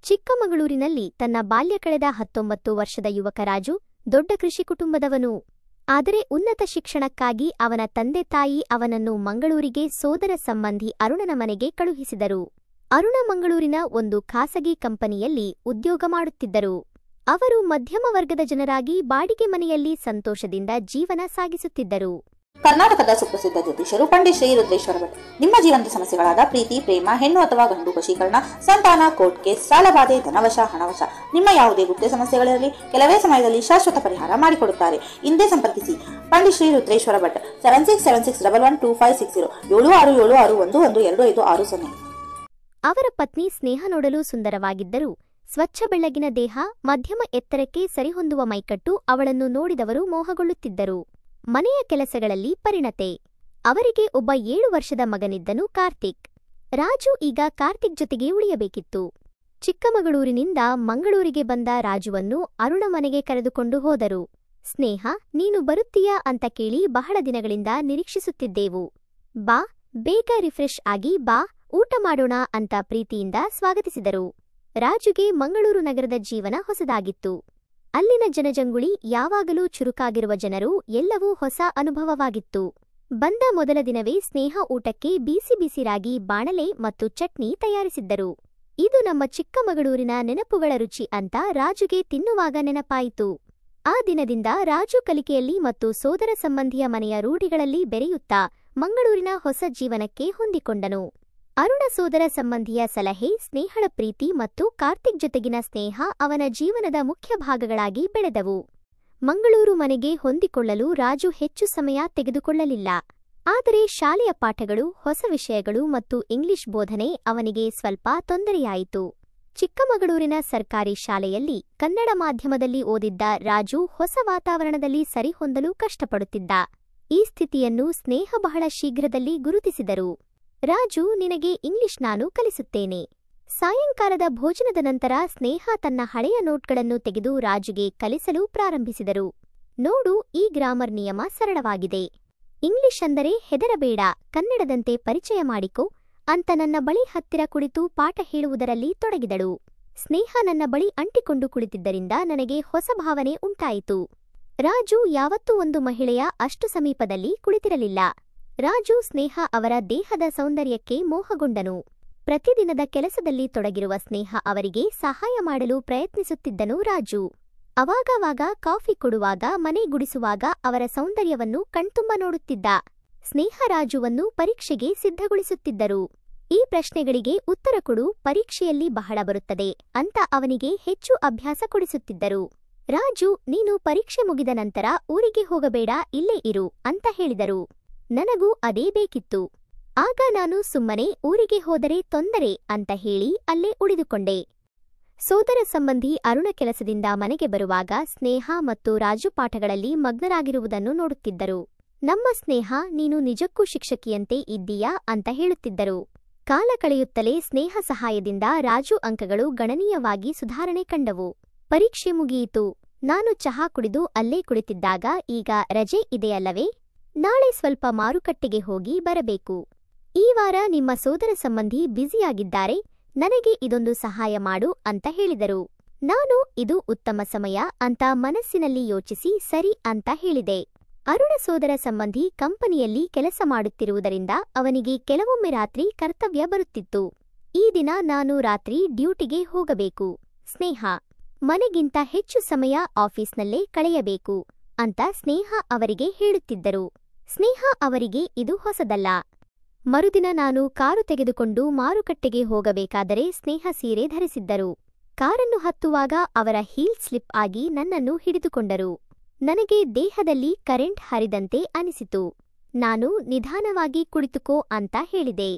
ಚಿಕ್ಕಮಗಳೂರಿನಲ್ಲಿ ತನ್ನ ಬಾಲ್ಯ ಕಳೆದ 19 ವರ್ಷದ ಯುವಕ ರಾಜು ದೊಡ್ಡ ಕೃಷಿ ಕುಟುಂಬದವನು. ಆದರೆ ಉನ್ನತ ಶಿಕ್ಷಣಕ್ಕಾಗಿ ಅವನ ತಂದೆ ತಾಯಿ ಅವನನ್ನು ಮಂಗಳೂರಿಗೆ ಸೋದರ ಸಂಬಂಧಿ ಅರುಣನ ಮನೆಗೆ ಕಳುಹಿಸಿದರು. ಅರುಣ ಮಂಗಳೂರಿನ ಒಂದು ಖಾಸಗಿ ಕಂಪನಿಯಲ್ಲಿ ಉದ್ಯೋಗ ಮಾಡುತ್ತಿದ್ದರು. ಅವರು ಮಧ್ಯಮ ವರ್ಗದ ಜನರಾಗಿ ಬಾಡಿಗೆ ಮನೆಯಲ್ಲಿ ಸಂತೋಷದಿಂದ ಜೀವನ ಸಾಗಿಸುತ್ತಿದ್ದರು. ಕರ್ನಾಟಕದ ಸುಪ್ರಸಿದ್ಧ ಜ್ಯೋತಿಷರು ಪಂಡಿತ್ ಶ್ರೀ ರುದ್ರೇಶ್ವರ ಭಟ್ ನಿಮ್ಮ ಜೀವನದ ಸಮಸ್ಯೆಗಳಾದ ಪ್ರೀತಿ, ಪ್ರೇಮ, ಹೆಣ್ಣು ಅಥವಾ ಗಂಡು ವಶೀಕರಣ, ಸಂತಾನ, ಕೋರ್ಟ್ ಕೇಸ್, ಸಾಲಬಾಧೆ, ಧನವಶ, ಹಣವಶ, ನಿಮ್ಮ ಯಾವುದೇ ಗುಪ್ತ ಸಮಸ್ಯೆಗಳಿರಲಿ ಕೆಲವೇ ಸಮಯದಲ್ಲಿ ಶಾಶ್ವತ ಪರಿಹಾರ ಮಾಡಿಕೊಡುತ್ತಾರೆ. ಇಂದೇ ಸಂಪರ್ಕಿಸಿ ಪಂಡಿತ್ ಶ್ರೀ ರುದ್ರೇಶ್ವರ ಭಟ್ 7676112560 7676112560. ಅವರ ಪತ್ನಿ ಸ್ನೇಹ ನೋಡಲು ಸುಂದರವಾಗಿದ್ದರು. ಸ್ವಚ್ಛ ಬೆಳ್ಳಗಿನ ದೇಹ, ಮಧ್ಯಮ ಎತ್ತರಕ್ಕೆ ಸರಿಹೊಂದುವ ಮೈಕಟ್ಟು ಅವಳನ್ನು ನೋಡಿದವರು ಮೋಹಗೊಳ್ಳುತ್ತಿದ್ದರು. ಮನೆಯ ಕೆಲಸಗಳಲ್ಲಿ ಪರಿಣತೆ. ಅವರಿಗೆ ಒಬ್ಬ 7 ವರ್ಷದ ಮಗನಿದ್ದನು, ಕಾರ್ತಿಕ್. ರಾಜು ಈಗ ಕಾರ್ತಿಕ್ ಜೊತೆಗೆ ಉಳಿಯಬೇಕಿತ್ತು. ಚಿಕ್ಕಮಗಳೂರಿನಿಂದ ಮಂಗಳೂರಿಗೆ ಬಂದ ರಾಜುವನ್ನು ಅರುಣ ಮನೆಗೆ ಕರೆದುಕೊಂಡು ಹೋದರು. ಸ್ನೇಹ, ನೀನು ಬರುತ್ತೀಯಾ ಅಂತ ಕೇಳಿ ಬಹಳ ದಿನಗಳಿಂದ ನಿರೀಕ್ಷಿಸುತ್ತಿದ್ದೆವು. ಬಾ, ಬೇಗ ರಿಫ್ರೆಶ್ ಆಗಿ ಬಾ, ಊಟ ಮಾಡೋಣ ಅಂತ ಪ್ರೀತಿಯಿಂದ ಸ್ವಾಗತಿಸಿದರು. ರಾಜುಗೆ ಮಂಗಳೂರು ನಗರದ ಜೀವನ ಹೊಸದಾಗಿತ್ತು. ಅಲ್ಲಿನ ಜನಜಂಗುಳಿ, ಯಾವಾಗಲೂ ಚುರುಕಾಗಿರುವ ಜನರು, ಎಲ್ಲವೂ ಹೊಸ ಅನುಭವವಾಗಿತ್ತು. ಬಂದ ಮೊದಲ ದಿನವೇ ಸ್ನೇಹ ಊಟಕ್ಕೆ ಬಿಸಿ ಬಿಸಿ ರಾಗಿ, ಬಾಣಲೆ ಮತ್ತು ಚಟ್ನಿ ತಯಾರಿಸಿದ್ದರು. ಇದು ನಮ್ಮ ಚಿಕ್ಕಮಗಳೂರಿನ ನೆನಪುಗಳ ರುಚಿ ಅಂತ ರಾಜುಗೆ ತಿನ್ನುವಾಗ ನೆನಪಾಯಿತು. ಆ ದಿನದಿಂದ ರಾಜು ಕಲಿಕೆಯಲ್ಲಿ ಮತ್ತು ಸೋದರ ಸಂಬಂಧಿಯ ಮನೆಯ ರೂಢಿಗಳಲ್ಲಿ ಬೆರೆಯುತ್ತಾ ಮಂಗಳೂರಿನ ಹೊಸ ಜೀವನಕ್ಕೆ ಹೊಂದಿಕೊಂಡನು. ಅರುಣ ಸೋದರ ಸಂಬಂಧಿಯ ಸಲಹೆ, ಸ್ನೇಹಳ ಪ್ರೀತಿ ಮತ್ತು ಕಾರ್ತಿಕ್ ಜೊತೆಗಿನ ಸ್ನೇಹ ಅವನ ಜೀವನದ ಮುಖ್ಯ ಭಾಗಗಳಾಗಿ ಬೆಳೆದವು. ಮಂಗಳೂರು ಮನೆಗೆ ಹೊಂದಿಕೊಳ್ಳಲು ರಾಜು ಹೆಚ್ಚು ಸಮಯ ತೆಗೆದುಕೊಳ್ಳಲಿಲ್ಲ. ಆದರೆ ಶಾಲೆಯ ಪಾಠಗಳು, ಹೊಸ ವಿಷಯಗಳು ಮತ್ತು ಇಂಗ್ಲಿಷ್ ಬೋಧನೆ ಅವನಿಗೆ ಸ್ವಲ್ಪ ತೊಂದರೆಯಾಯಿತು. ಚಿಕ್ಕಮಗಳೂರಿನ ಸರ್ಕಾರಿ ಶಾಲೆಯಲ್ಲಿ ಕನ್ನಡ ಮಾಧ್ಯಮದಲ್ಲಿ ಓದಿದ್ದ ರಾಜು ಹೊಸ ವಾತಾವರಣದಲ್ಲಿ ಸರಿಹೊಂದಲು ಕಷ್ಟಪಡುತ್ತಿದ್ದ. ಈ ಸ್ಥಿತಿಯನ್ನು ಸ್ನೇಹ ಬಹಳ ಶೀಘ್ರದಲ್ಲಿ ಗುರುತಿಸಿದರು. ರಾಜು, ನಿನಗೆ ಇಂಗ್ಲಿಷ್ ನಾನು ಕಲಿಸುತ್ತೇನೆ. ಸಾಯಂಕಾಲದ ಭೋಜನದ ನಂತರ ಸ್ನೇಹ ತನ್ನ ಹಳೆಯ ನೋಟ್ಗಳನ್ನು ತೆಗೆದು ರಾಜುಗೆ ಕಲಿಸಲು ಪ್ರಾರಂಭಿಸಿದರು. ನೋಡು, ಈ ಗ್ರಾಮರ್ ನಿಯಮ ಸರಳವಾಗಿದೆ. ಇಂಗ್ಲಿಷ್ ಅಂದರೆ ಹೆದರಬೇಡ, ಕನ್ನಡದಂತೆ ಪರಿಚಯ ಮಾಡಿಕೊ ಅಂತ ನನ್ನ ಬಳಿ ಹತ್ತಿರ ಕುಳಿತು ಪಾಠ ಹೇಳುವುದರಲ್ಲಿ ತೊಡಗಿದಳು. ಸ್ನೇಹ ನನ್ನ ಬಳಿ ಅಂಟಿಕೊಂಡು ಕುಳಿತಿದ್ದರಿಂದ ನನಗೆ ಹೊಸ ಭಾವನೆ ಉಂಟಾಯಿತು. ರಾಜು ಯಾವತ್ತೂ ಒಂದು ಮಹಿಳೆಯ ಅಷ್ಟು ಸಮೀಪದಲ್ಲಿ ಕುಳಿತಿರಲಿಲ್ಲ. ರಾಜು ಸ್ನೇಹ ಅವರ ದೇಹದ ಸೌಂದರ್ಯಕ್ಕೆ ಮೋಹಗೊಂಡನು. ಪ್ರತಿದಿನದ ಕೆಲಸದಲ್ಲಿ ತೊಡಗಿರುವ ಸ್ನೇಹ ಅವರಿಗೆ ಸಹಾಯ ಮಾಡಲು ಪ್ರಯತ್ನಿಸುತ್ತಿದ್ದನು. ರಾಜು ಅವಾಗವಾಗ ಕಾಫಿ ಕೊಡುವಾಗ, ಮನೆ ಗುಡಿಸುವಾಗ ಅವರ ಸೌಂದರ್ಯವನ್ನು ಕಣ್ತುಂಬ ನೋಡುತ್ತಿದ್ದ. ಸ್ನೇಹ ರಾಜುವನ್ನು ಪರೀಕ್ಷೆಗೆ ಸಿದ್ಧಗೊಳಿಸುತ್ತಿದ್ದರು. ಈ ಪ್ರಶ್ನೆಗಳಿಗೆ ಉತ್ತರ ಕೊಡು, ಪರೀಕ್ಷೆಯಲ್ಲಿ ಬಹಳ ಬರುತ್ತದೆ ಅಂತ ಅವನಿಗೆ ಹೆಚ್ಚು ಅಭ್ಯಾಸ ಕೊಡಿಸುತ್ತಿದ್ದರು. ರಾಜು, ನೀನು ಪರೀಕ್ಷೆ ಮುಗಿದ ನಂತರ ಊರಿಗೆ ಹೋಗಬೇಡ, ಇಲ್ಲೇ ಇರು ಅಂತ ಹೇಳಿದರು. ನನಗೂ ಅದೇ ಬೇಕಿತ್ತು. ಆಗ ನಾನು ಸುಮ್ಮನೆ ಊರಿಗೆ ಹೋದರೆ ತೊಂದರೆ ಅಂತ ಹೇಳಿ ಅಲ್ಲೇ ಉಳಿದುಕೊಂಡೆ. ಸೋದರ ಸಂಬಂಧಿ ಅರುಣ ಕೆಲಸದಿಂದ ಮನೆಗೆ ಬರುವಾಗ ಸ್ನೇಹ ಮತ್ತು ರಾಜು ಪಾಠಗಳಲ್ಲಿ ಮಗ್ನರಾಗಿರುವುದನ್ನು ನೋಡುತ್ತಿದ್ದರು. ನಮ್ಮ ಸ್ನೇಹ, ನೀನು ನಿಜಕ್ಕೂ ಶಿಕ್ಷಕಿಯಂತೆ ಇದ್ದೀಯಾ ಅಂತ ಹೇಳುತ್ತಿದ್ದರು. ಕಾಲ ಕಳೆಯುತ್ತಲೇ ಸ್ನೇಹ ಸಹಾಯದಿಂದ ರಾಜು ಅಂಕಗಳು ಗಣನೀಯವಾಗಿ ಸುಧಾರಣೆ ಕಂಡವು. ಪರೀಕ್ಷೆ ಮುಗಿಯಿತು. ನಾನು ಚಹಾ ಕುಡಿದು ಅಲ್ಲೇ ಕುಳಿತಿದ್ದಾಗ, ಈಗ ರಜೆ ಇದೆಯಲ್ಲವೇ, ನಾಳೆ ಸ್ವಲ್ಪ ಮಾರುಕಟ್ಟೆಗೆ ಹೋಗಿ ಬರಬೇಕು. ಈ ವಾರ ನಿಮ್ಮ ಸೋದರ ಸಂಬಂಧಿ ಬ್ಯುಸಿಯಾಗಿದ್ದಾರೆ, ನನಗೆ ಇದೊಂದು ಸಹಾಯ ಮಾಡು ಅಂತ ಹೇಳಿದರು. ನಾನು ಇದು ಉತ್ತಮ ಸಮಯ ಅಂತ ಮನಸ್ಸಿನಲ್ಲಿ ಯೋಚಿಸಿ ಸರಿ ಅಂತ ಹೇಳಿದೆ. ಅರುಣ ಸೋದರ ಸಂಬಂಧಿ ಕಂಪನಿಯಲ್ಲಿ ಕೆಲಸ ಮಾಡುತ್ತಿರುವುದರಿಂದ ಅವನಿಗೆ ಕೆಲವೊಮ್ಮೆ ರಾತ್ರಿ ಕರ್ತವ್ಯ ಬರುತ್ತಿತ್ತು. ಈ ದಿನ ನಾನು ರಾತ್ರಿ ಡ್ಯೂಟಿಗೆ ಹೋಗಬೇಕು. ಸ್ನೇಹ, ಮನೆಗಿಂತ ಹೆಚ್ಚು ಸಮಯ ಆಫೀಸ್ನಲ್ಲೇ ಕಳೆಯಬೇಕು ಅಂತ ಸ್ನೇಹ ಅವರಿಗೆ ಹೇಳುತ್ತಿದ್ದರು. ಸ್ನೇಹ ಅವರಿಗೆ ಇದು ಹೊಸದಲ್ಲ. ಮರುದಿನ ನಾನು ಕಾರು ತೆಗೆದುಕೊಂಡು ಮಾರುಕಟ್ಟೆಗೆ ಹೋಗಬೇಕಾದರೆ ಸ್ನೇಹ ಸೀರೆ ಧರಿಸಿದ್ದರು. ಕಾರನ್ನು ಹತ್ತುವಾಗ ಅವರ ಹೀಲ್ ಸ್ಲಿಪ್ ಆಗಿ ನನ್ನನ್ನು ಹಿಡಿದುಕೊಂಡರು. ನನಗೆ ದೇಹದಲ್ಲಿ ಕರೆಂಟ್ ಹರಿದಂತೆ ಅನಿಸಿತು. ನಾನು ನಿಧಾನವಾಗಿ ಕುಳಿತುಕೋ ಅಂತ ಹೇಳಿದೆ.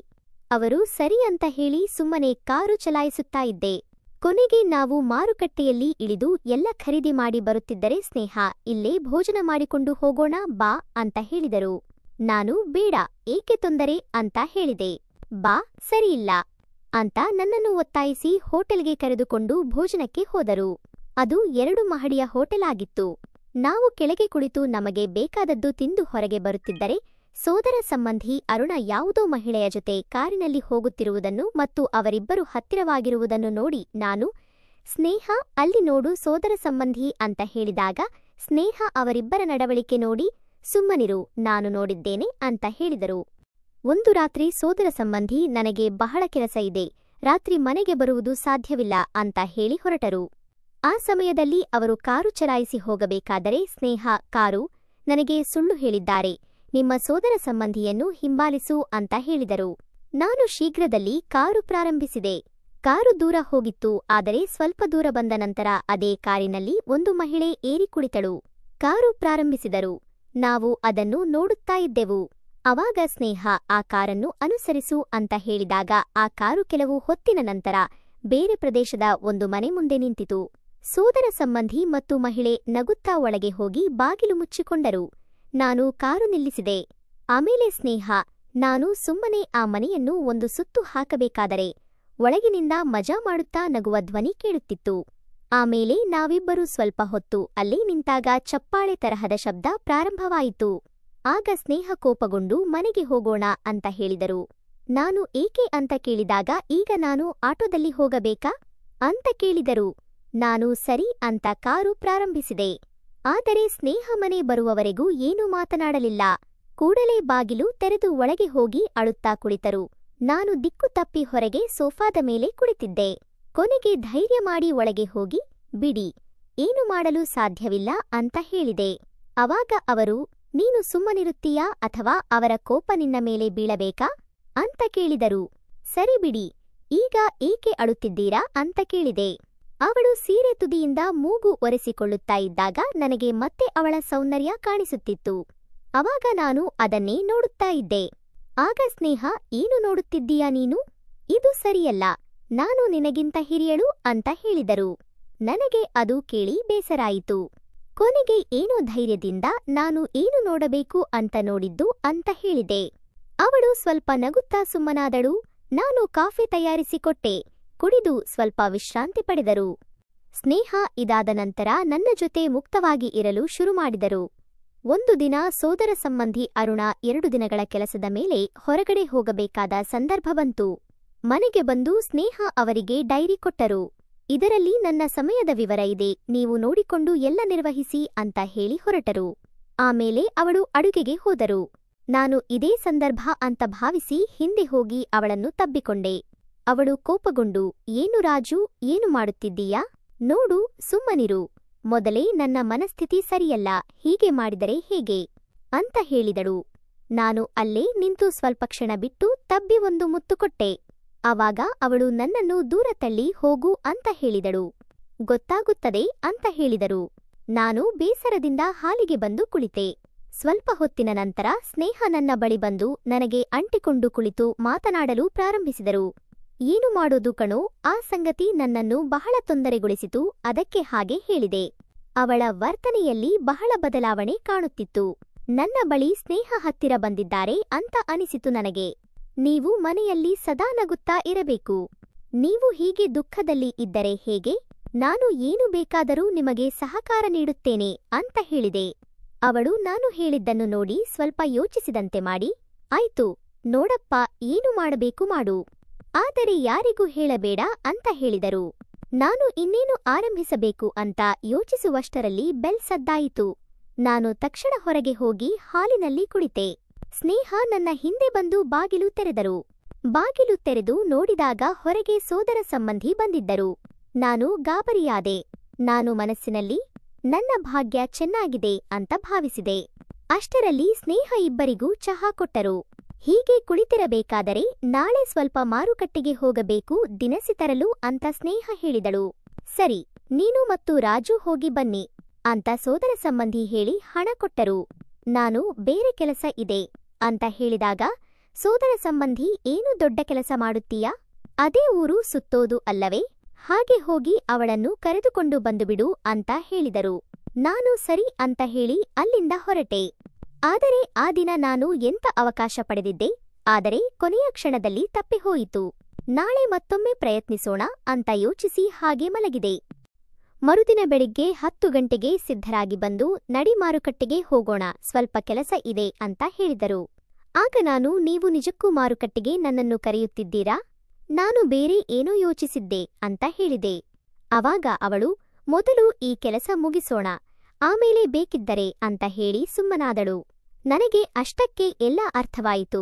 ಅವರು ಸರಿ ಅಂತ ಹೇಳಿ ಸುಮ್ಮನೆ ಕಾರು ಚಲಾಯಿಸುತ್ತಾ ಇದ್ದೆ. ಕೊನೆಗೆ ನಾವು ಮಾರುಕಟ್ಟೆಯಲ್ಲಿ ಇಳಿದು ಎಲ್ಲ ಖರೀದಿ ಮಾಡಿ ಬರುತ್ತಿದ್ದರೆ ಸ್ನೇಹ, ಇಲ್ಲೇ ಭೋಜನ ಮಾಡಿಕೊಂಡು ಹೋಗೋಣ ಬಾ ಅಂತ ಹೇಳಿದರು. ನಾನು ಬೇಡ, ಏಕೆ ತೊಂದರೆ ಅಂತ ಹೇಳಿದೆ. ಬಾ, ಸರಿಯಿಲ್ಲ ಅಂತ ನನ್ನನ್ನು ಒತ್ತಾಯಿಸಿ ಹೋಟೆಲ್ಗೆ ಕರೆದುಕೊಂಡು ಭೋಜನಕ್ಕೆ ಹೋದರು. ಅದು 2 ಮಹಡಿಯ ಹೋಟೆಲ್ ಆಗಿತ್ತು. ನಾವು ಕೆಳಗೆ ಕುಳಿತು ನಮಗೆ ಬೇಕಾದದ್ದು ತಿಂದು ಹೊರಗೆ ಬರುತ್ತಿದ್ದರೆ ಸೋದರ ಸಂಬಂಧಿ ಅರುಣ ಯಾವುದೋ ಮಹಿಳೆಯ ಜೊತೆ ಕಾರಿನಲ್ಲಿ ಹೋಗುತ್ತಿರುವುದನ್ನು ಮತ್ತು ಅವರಿಬ್ಬರು ಹತ್ತಿರವಾಗಿರುವುದನ್ನು ನೋಡಿ ನಾನು, ಸ್ನೇಹ ಅಲ್ಲಿ ನೋಡು ಸೋದರ ಸಂಬಂಧಿ ಅಂತ ಹೇಳಿದಾಗ ಸ್ನೇಹ ಅವರಿಬ್ಬರ ನಡವಳಿಕೆ ನೋಡಿ, ಸುಮ್ಮನಿರು ನಾನು ನೋಡಿದ್ದೇನೆ ಅಂತ ಹೇಳಿದರು. ಒಂದು ರಾತ್ರಿ ಸೋದರ ಸಂಬಂಧಿ ನನಗೆ ಬಹಳ ಕೆಲಸ ಇದೆ, ರಾತ್ರಿ ಮನೆಗೆ ಬರುವುದು ಸಾಧ್ಯವಿಲ್ಲ ಅಂತ ಹೇಳಿ ಹೊರಟರು. ಆ ಸಮಯದಲ್ಲಿ ಅವರು ಕಾರು ಚಲಾಯಿಸಿ ಹೋಗಬೇಕಾದರೆ ಸ್ನೇಹ ಕಾರು ನನಗೆ ಸುಳ್ಳು ಹೇಳಿದ್ದಾರೆ, ನಿಮ್ಮ ಸೋದರ ಸಂಬಂಧಿಯನ್ನು ಹಿಂಬಾಲಿಸು ಅಂತ ಹೇಳಿದರು. ನಾನು ಶೀಘ್ರದಲ್ಲಿ ಕಾರು ಪ್ರಾರಂಭಿಸಿದೆ. ಕಾರು ದೂರ ಹೋಗಿತ್ತು. ಆದರೆ ಸ್ವಲ್ಪ ದೂರ ಬಂದ ನಂತರ ಅದೇ ಕಾರಿನಲ್ಲಿ ಒಂದು ಮಹಿಳೆ ಏರಿ ಕುಳಿತಳು. ಕಾರು ಪ್ರಾರಂಭಿಸಿದರು. ನಾವು ಅದನ್ನು ನೋಡುತ್ತಾ ಇದ್ದೆವು. ಅವಾಗ ಸ್ನೇಹ ಆ ಕಾರನ್ನು ಅನುಸರಿಸು ಅಂತ ಹೇಳಿದಾಗ ಆ ಕಾರು ಕೆಲವು ಹೊತ್ತಿನ ನಂತರ ಬೇರೆ ಪ್ರದೇಶದ ಒಂದು ಮನೆ ಮುಂದೆ ನಿಂತಿತು. ಸೋದರ ಸಂಬಂಧಿ ಮತ್ತು ಮಹಿಳೆ ನಗುತ್ತಾ ಒಳಗೆ ಹೋಗಿ ಬಾಗಿಲು ಮುಚ್ಚಿಕೊಂಡರು. ನಾನು ಕಾರು ನಿಲ್ಲಿಸಿದೆ. ಆಮೇಲೆ ಸ್ನೇಹ, ನಾನು ಸುಮ್ಮನೆ ಆ ಮನೆಯನ್ನು ಒಂದು ಸುತ್ತು ಹಾಕಬೇಕಾದರೆ ಒಳಗಿನಿಂದ ಮಜಾ ಮಾಡುತ್ತಾ ನಗುವ ಧ್ವನಿ ಕೇಳುತ್ತಿತ್ತು. ಆಮೇಲೆ ನಾವಿಬ್ಬರೂ ಸ್ವಲ್ಪ ಹೊತ್ತು ಅಲ್ಲೇ ನಿಂತಾಗ ಚಪ್ಪಾಳೆ ತರಹದ ಶಬ್ದ ಪ್ರಾರಂಭವಾಯಿತು. ಆಗ ಸ್ನೇಹ ಕೋಪಗೊಂಡು ಮನೆಗೆ ಹೋಗೋಣ ಅಂತ ಹೇಳಿದರು. ನಾನು ಏಕೆ ಅಂತ ಕೇಳಿದಾಗ ಈಗ ನಾನು ಆಟೋದಲ್ಲಿ ಹೋಗಬೇಕಾ ಅಂತ ಕೇಳಿದರು. ನಾನು ಸರಿ ಅಂತ ಕಾರು ಪ್ರಾರಂಭಿಸಿದೆ. ಆದರೆ ಸ್ನೇಹ ಮನೆ ಬರುವವರೆಗೂ ಏನೂ ಮಾತನಾಡಲಿಲ್ಲ. ಕೂಡಲೇ ಬಾಗಿಲು ತೆರೆದು ಒಳಗೆ ಹೋಗಿ ಅಳುತ್ತಾ ಕುಳಿತರು. ನಾನು ದಿಕ್ಕು ತಪ್ಪಿ ಹೊರಗೆ ಸೋಫಾದ ಮೇಲೆ ಕುಳಿತಿದ್ದೆ. ಕೊನೆಗೆ ಧೈರ್ಯ ಮಾಡಿ ಒಳಗೆ ಹೋಗಿ, ಬಿಡಿ, ಏನು ಮಾಡಲು ಸಾಧ್ಯವಿಲ್ಲ ಅಂತ ಹೇಳಿದೆ. ಅವಾಗ ಅವರು, ನೀನು ಸುಮ್ಮನಿರುತ್ತೀಯಾ ಅಥವಾ ಅವರ ಕೋಪ ನಿನ್ನ ಮೇಲೆ ಬೀಳಬೇಕಾ ಅಂತ ಕೇಳಿದರು. ಸರಿ ಬಿಡಿ, ಈಗ ಏಕೆ ಅಳುತ್ತಿದ್ದೀರಾ ಅಂತ ಕೇಳಿದೆ. ಅವಳು ಸೀರೆ ತುದಿಯಿಂದ ಮೂಗು ಒರೆಸಿಕೊಳ್ಳುತ್ತಾ ಇದ್ದಾಗ ನನಗೆ ಮತ್ತೆ ಅವಳ ಸೌಂದರ್ಯ ಕಾಣಿಸುತ್ತಿತ್ತು. ಅವಾಗ ನಾನು ಅದನ್ನೇ ನೋಡುತ್ತಾ ಇದ್ದೆ. ಆಗ ಸ್ನೇಹ, ಏನು ನೋಡುತ್ತಿದ್ದೀಯಾ ನೀನು? ಇದು ಸರಿಯಲ್ಲ, ನಾನು ನಿನಗಿಂತ ಹಿರಿಯಳು ಅಂತ ಹೇಳಿದರು. ನನಗೆ ಅದು ಕೇಳಿ ಬೇಸರಾಯಿತು. ಕೊನೆಗೆ ಏನೋ ಧೈರ್ಯದಿಂದ ನಾನು ಏನು ನೋಡಬೇಕು ಅಂತ ನೋಡಿದ್ದು ಅಂತ ಹೇಳಿದೆ. ಅವಳು ಸ್ವಲ್ಪ ನಗುತ್ತಾ ಸುಮ್ಮನಾದಳು. ನಾನು ಕಾಫಿ ತಯಾರಿಸಿಕೊಟ್ಟೆ. ಕುಡಿದು ಸ್ವಲ್ಪ ವಿಶ್ರಾಂತಿ ಪಡೆದರು. ಸ್ನೇಹ ಇದಾದ ನಂತರ ನನ್ನ ಜೊತೆ ಮುಕ್ತವಾಗಿ ಇರಲು ಶುರು ಮಾಡಿದರು. ಒಂದು ದಿನ ಸೋದರ ಸಂಬಂಧಿ ಅರುಣ 2 ದಿನಗಳ ಕೆಲಸದ ಮೇಲೆ ಹೊರಗಡೆ ಹೋಗಬೇಕಾದ ಸಂದರ್ಭ ಬಂತು. ಮನೆಗೆ ಬಂದು ಸ್ನೇಹ ಅವರಿಗೆ ಡೈರಿ ಕೊಟ್ಟರು. ಇದರಲ್ಲಿ ನನ್ನ ಸಮಯದ ವಿವರ ಇದೆ, ನೀವು ನೋಡಿಕೊಂಡು ಎಲ್ಲ ನಿರ್ವಹಿಸಿ ಅಂತ ಹೇಳಿ ಹೊರಟರು. ಆಮೇಲೆ ಅವಳು ಅಡುಗೆಗೆ ಹೋದರು. ನಾನು ಇದೇ ಸಂದರ್ಭ ಅಂತ ಭಾವಿಸಿ ಹಿಂದೆ ಹೋಗಿ ಅವಳನ್ನು ತಬ್ಬಿಕೊಂಡೆ. ಅವಳು ಕೋಪಗೊಂಡು, ಏನು ರಾಜು, ಏನು ಮಾಡುತ್ತಿದ್ದೀಯಾ? ನೋಡು, ಸುಮ್ಮನಿರು. ಮೊದಲೇ ನನ್ನ ಮನಸ್ಥಿತಿ ಸರಿಯಲ್ಲ, ಹೀಗೆ ಮಾಡಿದರೆ ಹೇಗೆ ಅಂತ ಹೇಳಿದಳು. ನಾನು ಅಲ್ಲೇ ನಿಂತು ಸ್ವಲ್ಪ ಕ್ಷಣ ಬಿಟ್ಟು ತಬ್ಬಿ ಒಂದು ಮುತ್ತು ಕೊಟ್ಟೆ. ಆವಾಗ ಅವಳು ನನ್ನನ್ನು ದೂರ ತಳ್ಳಿ ಹೋಗು ಅಂತ ಹೇಳಿದಳು. ಗೊತ್ತಾಗುತ್ತದೆ ಅಂತ ಹೇಳಿದರು. ನಾನು ಬೇಸರದಿಂದ ಹಾಲಿಗೆ ಬಂದು ಕುಳಿತೆ. ಸ್ವಲ್ಪ ಹೊತ್ತಿನ ನಂತರ ಸ್ನೇಹ ನನ್ನ ಬಳಿ ಬಂದು ನನಗೆ ಅಂಟಿಕೊಂಡು ಕುಳಿತು ಮಾತನಾಡಲು ಪ್ರಾರಂಭಿಸಿದರು. ಏನು ಮಾಡೋದು ಕಣೋ, ಆ ಸಂಗತಿ ನನ್ನನ್ನು ಬಹಳ ತೊಂದರೆಗೊಳಿಸಿತು, ಅದಕ್ಕೆ ಹಾಗೆ ಹೇಳಿದೆ. ಅವಳ ವರ್ತನೆಯಲ್ಲಿ ಬಹಳ ಬದಲಾವಣೆ ಕಾಣುತ್ತಿತ್ತು. ನನ್ನ ಬಳಿ ಸ್ನೇಹ ಹತ್ತಿರ ಬಂದಿದ್ದಾರೆ ಅಂತ ಅನಿಸಿತು ನನಗೆ. ನೀವು ಮನೆಯಲ್ಲಿ ಸದಾ ನಗುತ್ತಾ ಇರಬೇಕು. ನೀವು ಹೀಗೆ ದುಃಖದಲ್ಲಿ ಇದ್ದರೆ ಹೇಗೆ? ನಾನು ಏನು ಬೇಕಾದರೂ ನಿಮಗೆ ಸಹಕಾರ ನೀಡುತ್ತೇನೆ ಅಂತ ಹೇಳಿದೆ. ಅವಳು ನಾನು ಹೇಳಿದ್ದನ್ನು ನೋಡಿ ಸ್ವಲ್ಪ ಯೋಚಿಸಿದಂತೆ ಮಾಡಿ, ಆಯ್ತು ನೋಡಪ್ಪ, ಏನು ಮಾಡಬೇಕು ಮಾಡು, ಆದರೆ ಯಾರಿಗೂ ಹೇಳಬೇಡ ಅಂತ ಹೇಳಿದರು. ನಾನು ಇನ್ನೇನು ಆರಂಭಿಸಬೇಕು ಅಂತ ಯೋಚಿಸುವಷ್ಟರಲ್ಲಿ ಬೆಲ್ ಸದ್ದಾಯಿತು. ನಾನು ತಕ್ಷಣ ಹೊರಗೆ ಹೋಗಿ ಹಾಲಿನಲ್ಲಿ ಕುಳಿತೆ. ಸ್ನೇಹ ನನ್ನ ಹಿಂದೆ ಬಂದು ಬಾಗಿಲು ತೆರೆದರು. ಬಾಗಿಲು ತೆರೆದು ನೋಡಿದಾಗ ಹೊರಗೆ ಸೋದರ ಸಂಬಂಧಿ ಬಂದಿದ್ದರು. ನಾನು ಗಾಬರಿಯಾದೆ. ನಾನು ಮನಸ್ಸಿನಲ್ಲಿ ನನ್ನ ಭಾಗ್ಯ ಚೆನ್ನಾಗಿದೆ ಅಂತ ಭಾವಿಸಿದೆ. ಅಷ್ಟರಲ್ಲಿ ಸ್ನೇಹ ಇಬ್ಬರಿಗೂ ಚಹಾ ಕೊಟ್ಟರು. ಹೀಗೆ ಕುಳಿತಿರಬೇಕಾದರೆ ನಾಳೆ ಸ್ವಲ್ಪ ಮಾರುಕಟ್ಟೆಗೆ ಹೋಗಬೇಕು, ದಿನಸಿ ತರಲು ಅಂತ ಸ್ನೇಹ ಹೇಳಿದಳು. ಸರಿ, ನೀನು ಮತ್ತು ರಾಜು ಹೋಗಿ ಬನ್ನಿ ಅಂತ ಸೋದರ ಸಂಬಂಧಿ ಹೇಳಿ ಹಣ ಕೊಟ್ಟರು. ನಾನು ಬೇರೆ ಕೆಲಸ ಇದೆ ಅಂತ ಹೇಳಿದಾಗ ಸೋದರ ಸಂಬಂಧಿ, ಏನು ದೊಡ್ಡ ಕೆಲಸ ಮಾಡುತ್ತೀಯಾ? ಅದೇ ಊರು ಸುತ್ತೋದು ಅಲ್ಲವೇ? ಹಾಗೆ ಹೋಗಿ ಅವಳನ್ನು ಕರೆದುಕೊಂಡು ಬಂದುಬಿಡು ಅಂತ ಹೇಳಿದರು. ನಾನು ಸರಿ ಅಂತ ಹೇಳಿ ಅಲ್ಲಿಂದ ಹೊರಟೆ. ಆದರೆ ಆ ದಿನ ನಾನು ಎಂಥ ಅವಕಾಶ ಪಡೆದಿದ್ದೆ, ಆದರೆ ಕೊನೆಯ ಕ್ಷಣದಲ್ಲಿ ತಪ್ಪಿಹೋಯಿತು. ನಾಳೆ ಮತ್ತೊಮ್ಮೆ ಪ್ರಯತ್ನಿಸೋಣ ಅಂತ ಯೋಚಿಸಿ ಹಾಗೆ ಮಲಗಿದೆ. ಮರುದಿನ ಬೆಳಿಗ್ಗೆ 10 ಗಂಟೆಗೆ ಸಿದ್ಧರಾಗಿ ಬಂದು, ನಡಿ ಮಾರುಕಟ್ಟೆಗೆ ಹೋಗೋಣ, ಸ್ವಲ್ಪ ಕೆಲಸ ಇದೆ ಅಂತ ಹೇಳಿದರು. ಆಗ ನಾನು, ನೀವು ನಿಜಕ್ಕೂ ಮಾರುಕಟ್ಟೆಗೆ ನನ್ನನ್ನು ಕರೆಯುತ್ತಿದ್ದೀರಾ? ನಾನು ಬೇರೆ ಏನೋ ಯೋಚಿಸಿದ್ದೆ ಅಂತ ಹೇಳಿದೆ. ಅವಾಗ ಅವಳು, ಮೊದಲು ಈ ಕೆಲಸ ಮುಗಿಸೋಣ, ಆಮೇಲೆ ಬೇಕಿದ್ದರೆ ಅಂತ ಹೇಳಿ ಸುಮ್ಮನಾದಳು. ನನಗೆ ಅಷ್ಟಕ್ಕೆ ಎಲ್ಲ ಅರ್ಥವಾಯಿತು.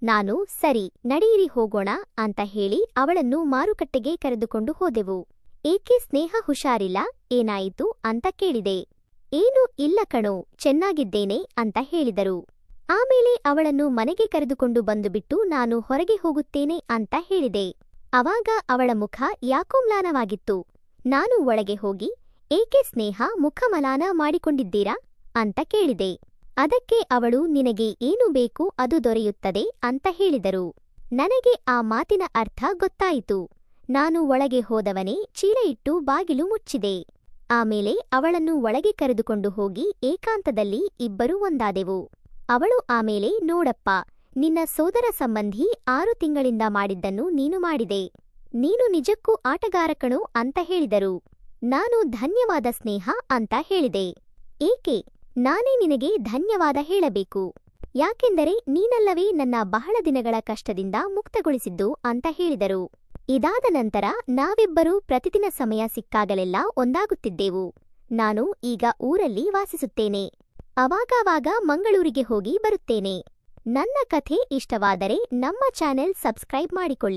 ನಾನು, ಸರಿ ನಡೆಯಿರಿ ಹೋಗೋಣ ಅಂತ ಹೇಳಿ ಅವಳನ್ನು ಮಾರುಕಟ್ಟೆಗೆ ಕರೆದುಕೊಂಡು ಹೋದೆವು. ಏಕೆ ಸ್ನೇಹ ಹುಷಾರಿಲ್ಲ, ಏನಾಯಿತು ಅಂತ ಕೇಳಿದೆ. ಏನೂ ಇಲ್ಲ ಕಣೋ, ಚೆನ್ನಾಗಿದ್ದೇನೆ ಅಂತ ಹೇಳಿದರು. ಆಮೇಲೆ ಅವಳನ್ನು ಮನೆಗೆ ಕರೆದುಕೊಂಡು ಬಂದುಬಿಟ್ಟು ನಾನು ಹೊರಗೆ ಹೋಗುತ್ತೇನೆ ಅಂತ ಹೇಳಿದೆ. ಅವಾಗ ಅವಳ ಮುಖ ಯಾಕೋ ಮ್ಲಾನವಾಗಿತ್ತು. ನಾನು ಒಳಗೆ ಹೋಗಿ, ಏಕೆ ಸ್ನೇಹ ಮುಖಮಲಾನ ಮಾಡಿಕೊಂಡಿದ್ದೀರಾ ಅಂತ ಕೇಳಿದೆ. ಅದಕ್ಕೆ ಅವಳು, ನಿನಗೆ ಏನು ಬೇಕು ಅದು ದೊರೆಯುತ್ತದೆ ಅಂತ ಹೇಳಿದರು. ನನಗೆ ಆ ಮಾತಿನ ಅರ್ಥ ಗೊತ್ತಾಯಿತು. ನಾನು ಒಳಗೆ ಹೋದವನೇ ಚೀಲ ಇಟ್ಟು ಬಾಗಿಲು ಮುಚ್ಚಿದೆ. ಆಮೇಲೆ ಅವಳನ್ನು ಒಳಗೆ ಕರೆದುಕೊಂಡು ಹೋಗಿ ಏಕಾಂತದಲ್ಲಿ ಇಬ್ಬರೂ ಒಂದಾದೆವು. ಅವಳು ಆಮೇಲೆ, ನೋಡಪ್ಪ, ನಿನ್ನ ಸೋದರ ಸಂಬಂಧಿ 6 ತಿಂಗಳಿಂದ ಮಾಡಿದ್ದನ್ನು ನೀನು ಮಾಡಿದೆ. ನೀನು ನಿಜಕ್ಕೂ ಆಟಗಾರ ಕಣೋ ಅಂತ ಹೇಳಿದರು. ನಾನು, ಧನ್ಯವಾದ ಸ್ನೇಹ ಅಂತ ಹೇಳಿದೆ. ಏಕೆ, ನಾನೇ ನಿನಗೆ ಧನ್ಯವಾದ ಹೇಳಬೇಕು. ಯಾಕೆಂದರೆ ನೀನಲ್ಲವೇ ನನ್ನ ಬಹಳ ದಿನಗಳ ಕಷ್ಟದಿಂದ ಮುಕ್ತಗೊಳಿಸಿದ್ದು ಅಂತ ಹೇಳಿದರು. ಇದಾದ ನಂತರ ನಾವಿಬ್ಬರೂ ಪ್ರತಿದಿನ ಸಮಯ ಸಿಕ್ಕಾಗಲೆಲ್ಲ ಒಂದಾಗುತ್ತಿದ್ದೆವು. ನಾನು ಈಗ ಊರಲ್ಲಿ ವಾಸಿಸುತ್ತೇನೆ. ಅವಾಗವಾಗ ಮಂಗಳೂರಿಗೆ ಹೋಗಿ ಬರುತ್ತೇನೆ. ನನ್ನ ಕಥೆ ಇಷ್ಟವಾದರೆ ನಮ್ಮ ಚಾನೆಲ್ ಸಬ್ಸ್ಕ್ರೈಬ್ ಮಾಡಿಕೊಳ್ಳಿ.